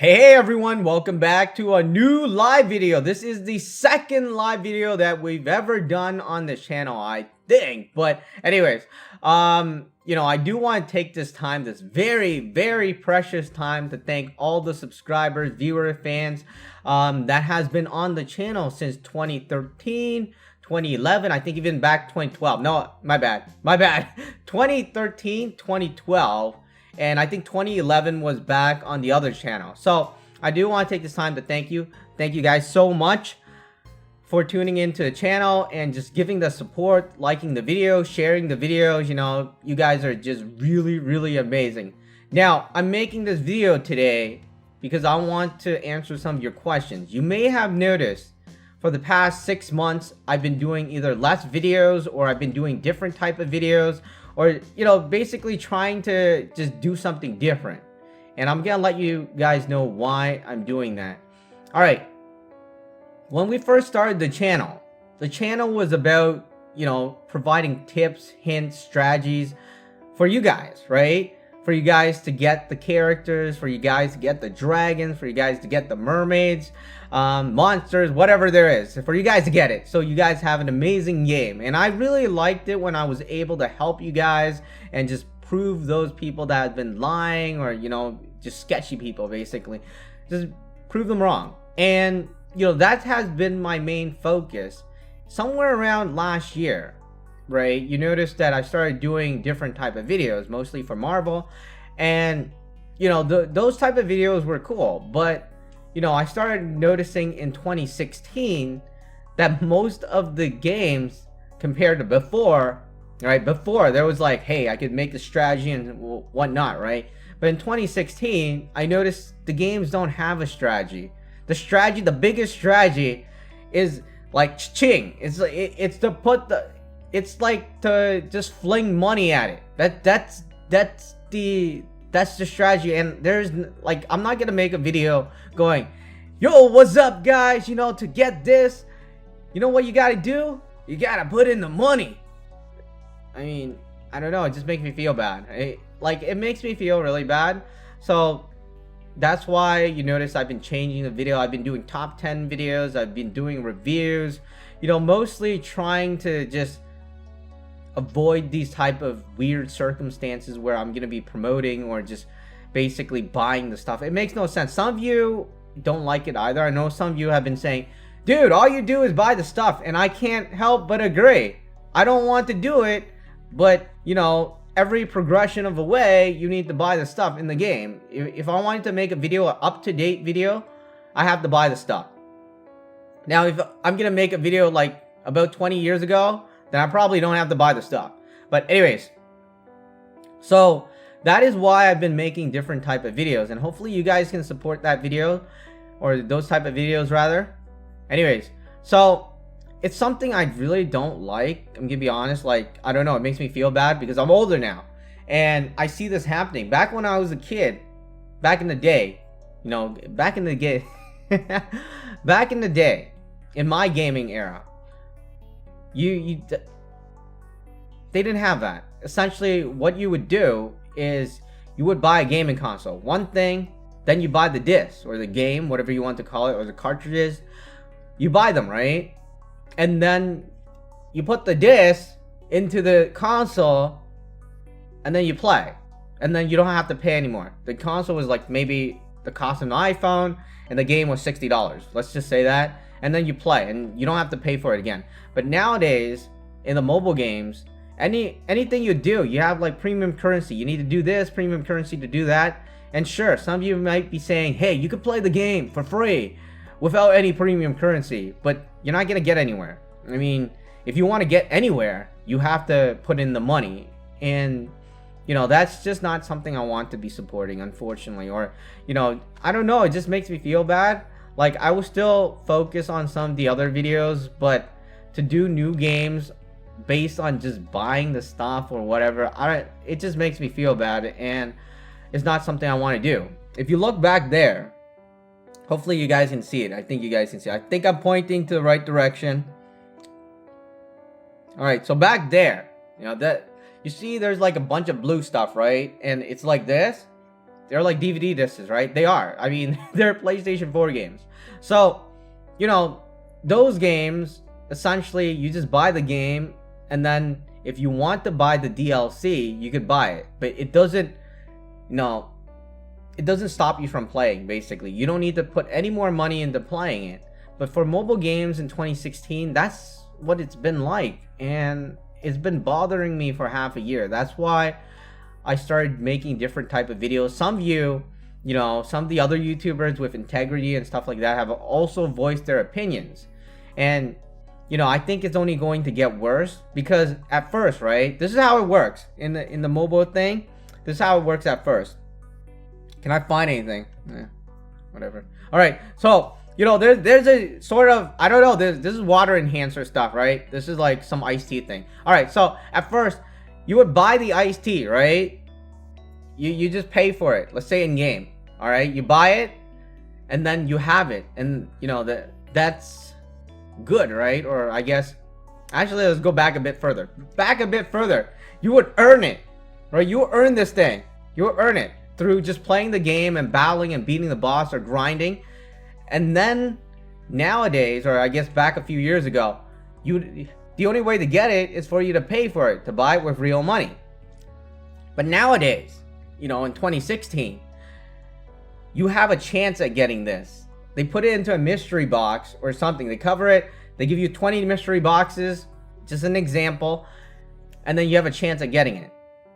Hey everyone, welcome back to a new live video. This is the second live video that we've ever done on this channel, I think. But anyways, I do want to take this time, this very precious time, to thank all the subscribers, viewers, fans that has been on the channel since 2013, 2011, I think even back 2012. No, my bad. 2013, 2012. And I think 2011 was back on the other channel. So I do want to take this time to thank you. Thank you guys so much for tuning into the channel and just giving the support, liking the video, sharing the videos. You guys are just really amazing. Now, I'm making this video today because I want to answer some of your questions. You may have noticed for the past 6 months, I've been doing either less videos or I've been doing different type of videos, or basically trying to just do something different. And I'm gonna let you guys know why I'm doing that. All right, when we first started the channel was about providing tips, hints, strategies for you guys, right? For you guys to get the characters, for you guys to get the dragons, for you guys to get the mermaids, monsters, whatever there is, for you guys to get it, so you guys have an amazing game. And I really liked it when I was able to help you guys and just prove those people that have been lying, or just sketchy people, basically just prove them wrong. And that has been my main focus. Somewhere around last year, right, you noticed that I started doing different type of videos, mostly for Marvel. And those type of videos were cool, but I started noticing in 2016 that most of the games, compared to before, right? Before, there was like, hey, I could make a strategy and whatnot, right? But in 2016, I noticed the games don't have a strategy. The biggest strategy is like ching. It's like to just fling money at it. That's the strategy. And there's like, I'm not gonna make a video going, yo, what's up guys, to get this, what you gotta do, you gotta put in the money. I mean, I don't know, it just makes me feel bad. It makes me feel really bad. So that's why you notice I've been changing the video. I've been doing top 10 videos, I've been doing reviews, mostly trying to just avoid these type of weird circumstances where I'm gonna be promoting or just basically buying the stuff. It makes no sense. Some of you don't like it either. I know some of you have been saying, dude, all you do is buy the stuff, and I can't help but agree. I don't want to do it, but every progression of a way, you need to buy the stuff in the game. If I wanted to make a video, an up-to-date video, I have to buy the stuff. Now, if I'm gonna make a video like about 20 years ago, then I probably don't have to buy the stuff. But anyways, so that is why I've been making different type of videos, and hopefully you guys can support that video, or those type of videos rather. Anyways, so it's something I really don't like. I'm gonna be honest, like, I don't know, it makes me feel bad because I'm older now and I see this happening. Back when I was a kid, back in the day, back in the day, in my gaming era, they didn't have that. Essentially, what you would do is you would buy a gaming console, one thing, then you buy the disc or the game, whatever you want to call it, or the cartridges. You buy them, right? And then you put the disc into the console and then you play, and then you don't have to pay anymore. The console was like maybe the cost of an iPhone, and the game was $60, let's just say that, and then you play and you don't have to pay for it again. But nowadays in the mobile games, anything you do, you have like premium currency. You need to do this, premium currency to do that. And sure, some of you might be saying, hey, you could play the game for free without any premium currency, but you're not gonna get anywhere. I mean, if you want to get anywhere, you have to put in the money, and that's just not something I want to be supporting, unfortunately. Or I don't know, it just makes me feel bad. Like, I will still focus on some of the other videos, but to do new games based on just buying the stuff or whatever, it just makes me feel bad, and it's not something I want to do. If you look back there, hopefully you guys can see it. I think you guys can see it. I think I'm pointing to the right direction. All right, so back there, that you see there's like a bunch of blue stuff, right? And it's like this. they're like DVD discs, right? They are. I mean, they're PlayStation 4 games. So, you know, those games, essentially, you just buy the game, and then if you want to buy the DLC, you could buy it. But it doesn't, you know, it doesn't stop you from playing, basically. You don't need to put any more money into playing it. But for mobile games in 2016, that's what it's been like. And it's been bothering me for half a year. That's why I started making different type of videos. Some of you know, some of the other YouTubers with integrity and stuff like that have also voiced their opinions. And, you know, I think it's only going to get worse because at first, right? This is how it works in the mobile thing. This is how it works at first. Can I find anything? Whatever. All right. So, you know, there's a sort of, I don't know, this is water enhancer stuff, right? This is like some iced tea thing. All right. So at first you would buy the iced tea, right? You just pay for it. Let's say in game. All right. You buy it and then you have it. And you know, that's good, right? Or I guess, actually, let's go back a bit further. You would earn it, right? You earn this thing. You earn it through just playing the game and battling and beating the boss or grinding. And then nowadays, or I guess back a few years ago, the only way to get it is for you to pay for it, to buy it with real money. But nowadays, you know, in 2016, you have a chance at getting this. They put it into a mystery box or something. They cover it. They give you 20 mystery boxes, just an example, and then you have a chance at getting it.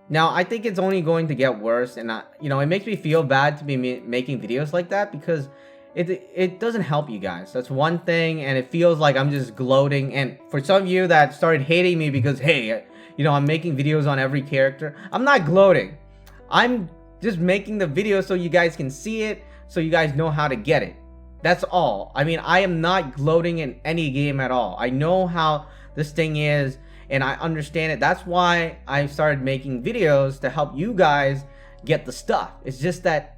Now, I think it's only going to get worse, and you know, it makes me feel bad to be making videos like that because it doesn't help you guys. That's one thing, and it feels like I'm just gloating. And for some of you that started hating me because, hey, you know, I'm making videos on every character, I'm not gloating. I'm just making the video so you guys can see it, so you guys know how to get it. That's all. I mean, I am not gloating in any game at all. I know how this thing is, and I understand it. That's why I started making videos to help you guys get the stuff. It's just that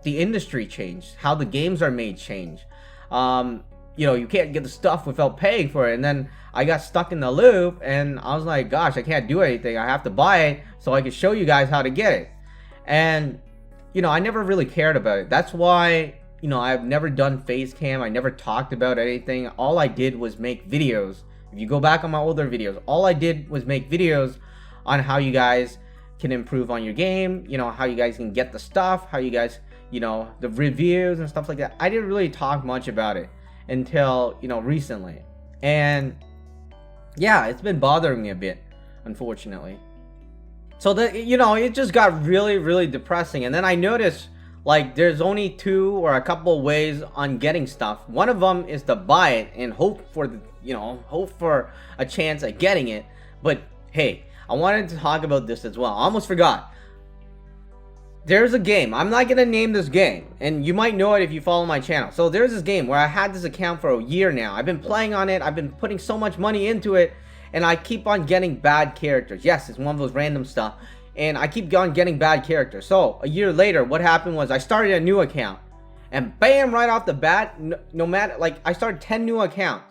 the industry changed, how the games are made change. You know, you can't get the stuff without paying for it. And then I got stuck in the loop, and I was like, gosh, I can't do anything. I have to buy it so I can show you guys how to get it. And, you know, I never really cared about it. That's why, you know, I've never done face cam. I never talked about anything. All I did was make videos. If you go back on my older videos, all I did was make videos on how you guys can improve on your game, you know, how you guys can get the stuff, how you guys, you know, the reviews and stuff like that. I didn't really talk much about it until, you know, recently. And yeah, it's been bothering me a bit, unfortunately. So you know, it just got really depressing. And then I noticed, like, there's only two or a couple ways on getting stuff. One of them is to buy it and hope for a chance at getting it. But hey, I wanted to talk about this as well. I almost forgot. There's a game. I'm not gonna name this game, and you might know it if you follow my channel. So there's this game where I had this account for a year now. I've been playing on it. I've been putting so much money into it, and I keep on getting bad characters. Yes, it's one of those random stuff, and I keep on getting bad characters. So a year later, what happened was I started a new account, and bam, right off the bat, no matter, like, I started 10 new accounts.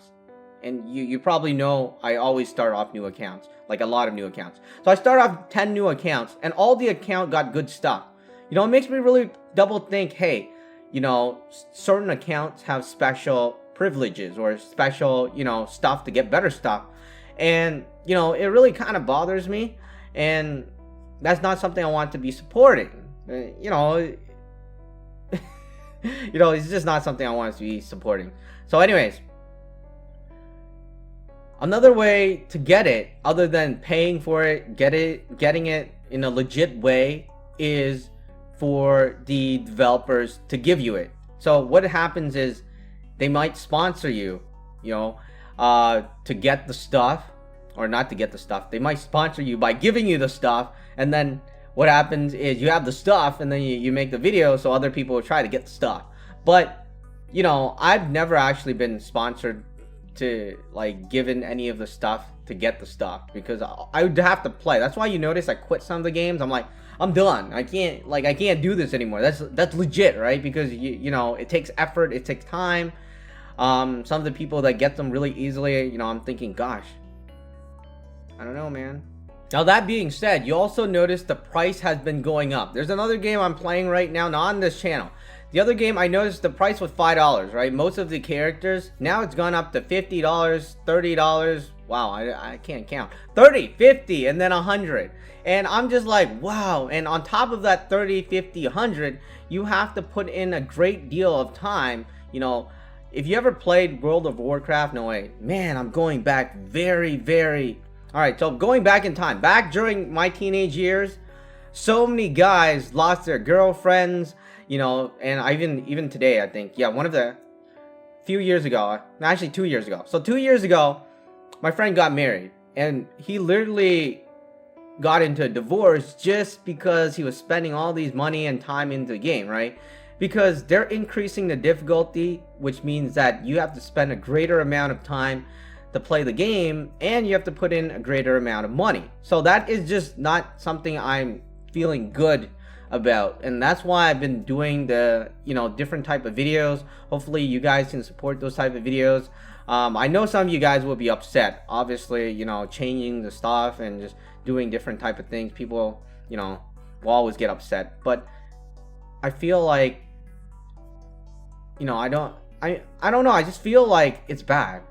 And you probably know I always start off new accounts, like a lot of new accounts. So I start off 10 new accounts, and all the account got good stuff. You know, it makes me really double think, hey, you know, certain accounts have special privileges or special, you know, stuff to get better stuff. And, you know, it really kind of bothers me. And that's not something I want to be supporting. You know, you know, it's just not something I want to be supporting. So anyways, another way to get it, other than paying for it, getting it in a legit way, is for the developers to give you it. So what happens is they might sponsor you, you know, to get the stuff, or not to get the stuff. They might sponsor you by giving you the stuff, and then what happens is you have the stuff, and then you make the video so other people will try to get the stuff. But, you know, I've never actually been sponsored to, like, given any of the stuff to get the stuff, because I would have to play. That's why you notice I quit some of the games. I'm like, I'm done. I can't do this anymore. That's legit, right? Because you know, it takes effort, it takes time. Some of the people that get them really easily, you know, I'm thinking, gosh, I don't know, man. Now that being said, you also notice the price has been going up. There's another game I'm playing right now, not on this channel. The other game, I noticed the price was $5, right? Most of the characters, now it's gone up to $50, $30. Wow, I can't count. 30, 50, and then 100. And I'm just like, wow. And on top of that 30, 50, 100, you have to put in a great deal of time. You know, if you ever played World of Warcraft, no way. Man, I'm going back very... Alright, so going back in time, back during my teenage years, so many guys lost their girlfriends, you know, and even today, I think, yeah, one of the few years ago, actually 2 years ago. So 2 years ago, my friend got married, and he literally got into a divorce just because he was spending all these money and time into the game, right? Because they're increasing the difficulty, which means that you have to spend a greater amount of time to play the game, and you have to put in a greater amount of money. So that is just not something I'm feeling good about, and that's why I've been doing the, you know, different type of videos. Hopefully you guys can support those type of videos. I know some of you guys will be upset, obviously, you know, changing the stuff and just doing different type of things. People, you know, will always get upset, but I feel like, you know, I don't know, I just feel like it's bad.